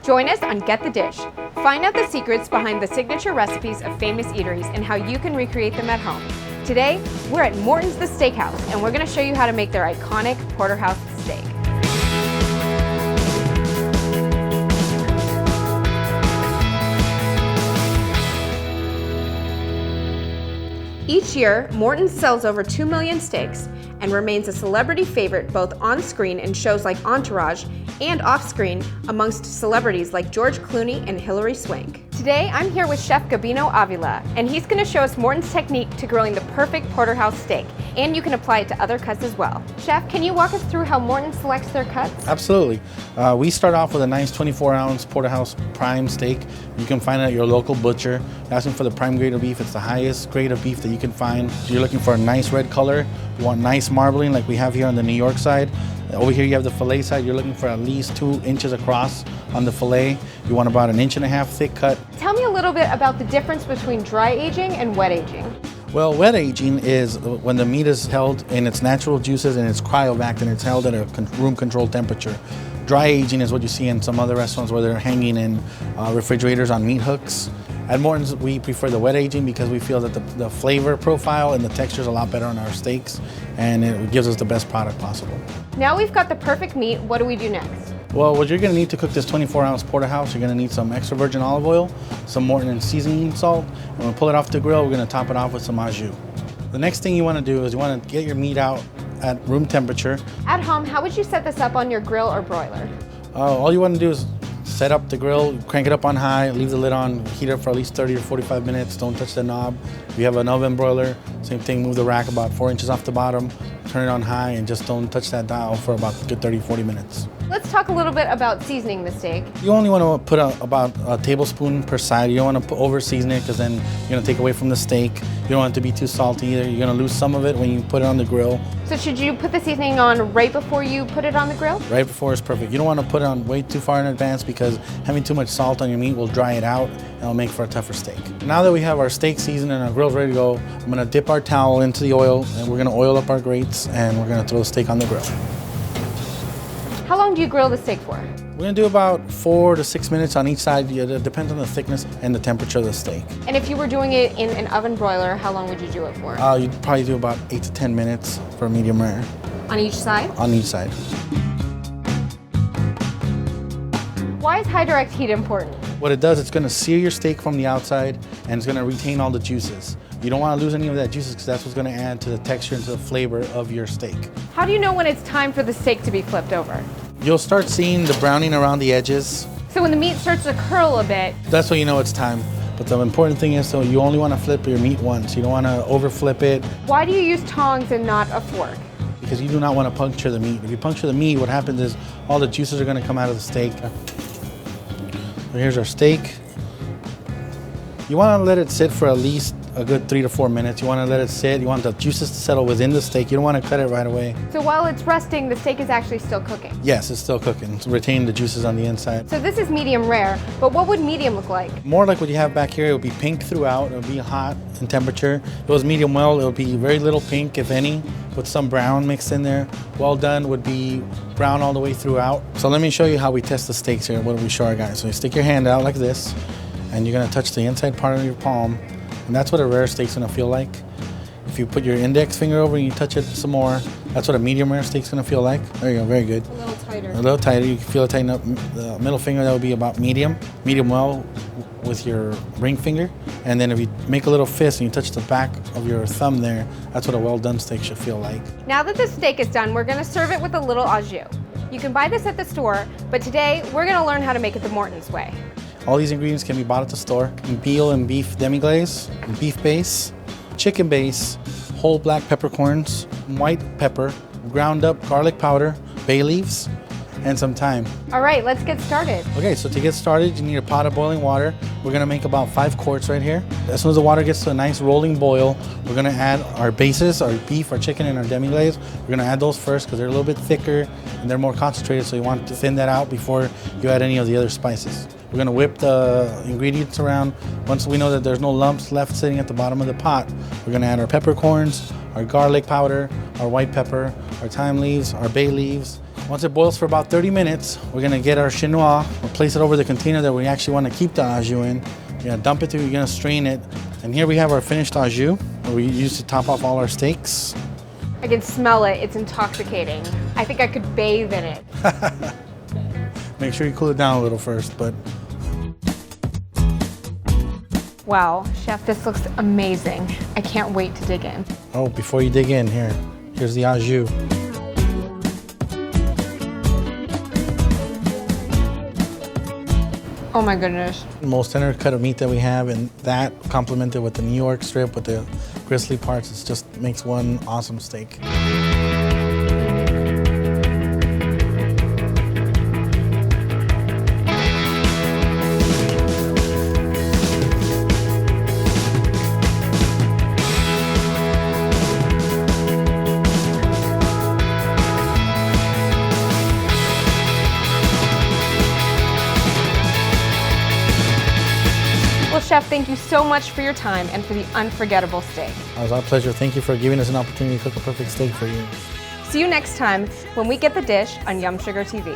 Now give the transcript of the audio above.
Join us on Get the Dish. Find out the secrets behind the signature recipes of famous eateries and how you can recreate them at home. Today, we're at Morton's the Steakhouse, and we're going to show you how to make their iconic Porterhouse steak. Each year, Morton's sells over 2 million steaks and remains a celebrity favorite both on screen in shows like Entourage and off screen amongst celebrities like George Clooney and Hilary Swank. Today, I'm here with Chef Cabino Avilas, and he's going to show us Morton's technique to grilling the perfect Porterhouse steak, and you can apply it to other cuts as well. Chef, can you walk us through how Morton selects their cuts? Absolutely. We start off with a nice 24-ounce Porterhouse prime steak. You can find it at your local butcher. Asking for the prime grade of beef. It's the highest grade of beef that you can find. You're looking for a nice red color. You want nice marbling like we have here on the New York side. Over here you have the fillet side. You're looking for at least 2 inches across on the fillet. You want about 1.5 inches thick cut. Tell me a little bit about the difference between dry aging and wet aging. Well, wet aging is when the meat is held in its natural juices and it's cryovac and it's held at a room controlled temperature. Dry aging is what you see in some other restaurants where they're hanging in refrigerators on meat hooks. At Morton's, we prefer the wet aging because we feel that the flavor profile and the texture is a lot better on our steaks, and it gives us the best product possible. Now we've got the perfect meat. What do we do next? Well, what you're going to need to cook this 24-ounce Porterhouse, you're going to need some extra virgin olive oil, some Morton's seasoning salt, and when we pull it off the grill, we're going to top it off with some au jus. The next thing you want to do is you want to get your meat out at room temperature. At home, how would you set this up on your grill or broiler? All you want to do is set up the grill, crank it up on high, leave the lid on, heat it up for at least 30 to 45 minutes. Don't touch the knob. If you have an oven broiler, same thing, move the rack about 4 inches off the bottom, turn it on high, and just don't touch that dial for about a good 30-40 minutes. Let's talk a little bit about seasoning the steak. You only want to put about a tablespoon per side. You don't want to over season it because then you're going to take away from the steak. You don't want it to be too salty either. You're going to lose some of it when you put it on the grill. So should you put the seasoning on right before you put it on the grill? Right before is perfect. You don't want to put it on way too far in advance because having too much salt on your meat will dry it out and it'll make for a tougher steak. Now that we have our steak seasoned and our grill's ready to go, I'm going to dip our towel into the oil and we're going to oil up our grates and we're going to throw the steak on the grill. How long do you grill the steak for? We're going to do about 4 to 6 minutes on each side. It depends on the thickness and the temperature of the steak. And if you were doing it in an oven broiler, how long would you do it for? You'd probably do about 8 to 10 minutes for medium rare. On each side? On each side. Why is high direct heat important? What it does, it's going to sear your steak from the outside and it's going to retain all the juices. You don't want to lose any of that juices because that's what's going to add to the texture and to the flavor of your steak. How do you know when it's time for the steak to be flipped over? You'll start seeing the browning around the edges. So when the meat starts to curl a bit, that's when you know it's time. But the important thing is, so you only want to flip your meat once. You don't want to over flip it. Why do you use tongs and not a fork? Because you do not want to puncture the meat. If you puncture the meat, what happens is all the juices are going to come out of the steak. So here's our steak. You want to let it sit for at least a good 3 to 4 minutes. You want to let it sit. You want the juices to settle within the steak. You don't want to cut it right away. So while it's resting, the steak is actually still cooking? Yes, it's still cooking. It's retaining the juices on the inside. So this is medium rare, but what would medium look like? More like what you have back here. It would be pink throughout. It would be hot in temperature. If it was medium well, it would be very little pink, if any, with some brown mixed in there. Well done would be brown all the way throughout. So let me show you how we test the steaks here. What do we show our guys? So you stick your hand out like this, and you're going to touch the inside part of your palm. And that's what a rare steak's gonna feel like. If you put your index finger over and you touch it some more, that's what a medium rare steak's gonna feel like. There you go, very good. A little tighter. A little tighter, you can feel it tighten up. The middle finger, that would be about medium. Medium well with your ring finger. And then if you make a little fist and you touch the back of your thumb there, that's what a well done steak should feel like. Now that the steak is done, we're gonna serve it with a little au jus. You can buy this at the store, but today we're gonna learn how to make it the Morton's way. All these ingredients can be bought at the store. Veal and beef demi-glaze, beef base, chicken base, whole black peppercorns, white pepper, ground up garlic powder, bay leaves, and some thyme. All right, let's get started. Okay, so to get started, you need a pot of boiling water. We're gonna make about 5 quarts right here. As soon as the water gets to a nice rolling boil, we're gonna add our bases, our beef, our chicken, and our demi-glaze. We're gonna add those first because they're a little bit thicker and they're more concentrated, so you want to thin that out before you add any of the other spices. We're gonna whip the ingredients around. Once we know that there's no lumps left sitting at the bottom of the pot, we're gonna add our peppercorns, our garlic powder, our white pepper, our thyme leaves, our bay leaves, Once it boils for about 30 minutes, we're gonna get our chinois, we'll place it over the container that we actually wanna keep the au jus in. You're gonna dump it through, you're gonna strain it. And here we have our finished au jus that we use to top off all our steaks. I can smell it, it's intoxicating. I think I could bathe in it. Make sure you cool it down a little first, but. Wow, Chef, this looks amazing. I can't wait to dig in. Oh, before you dig in, here's the au jus. Oh my goodness. Most tender cut of meat that we have, and that complemented with the New York strip with the gristly parts, it just makes one awesome steak. Well, Chef, thank you so much for your time and for the unforgettable steak. It was our pleasure. Thank you for giving us an opportunity to cook a perfect steak for you. See you next time when we get the dish on Yum Sugar TV.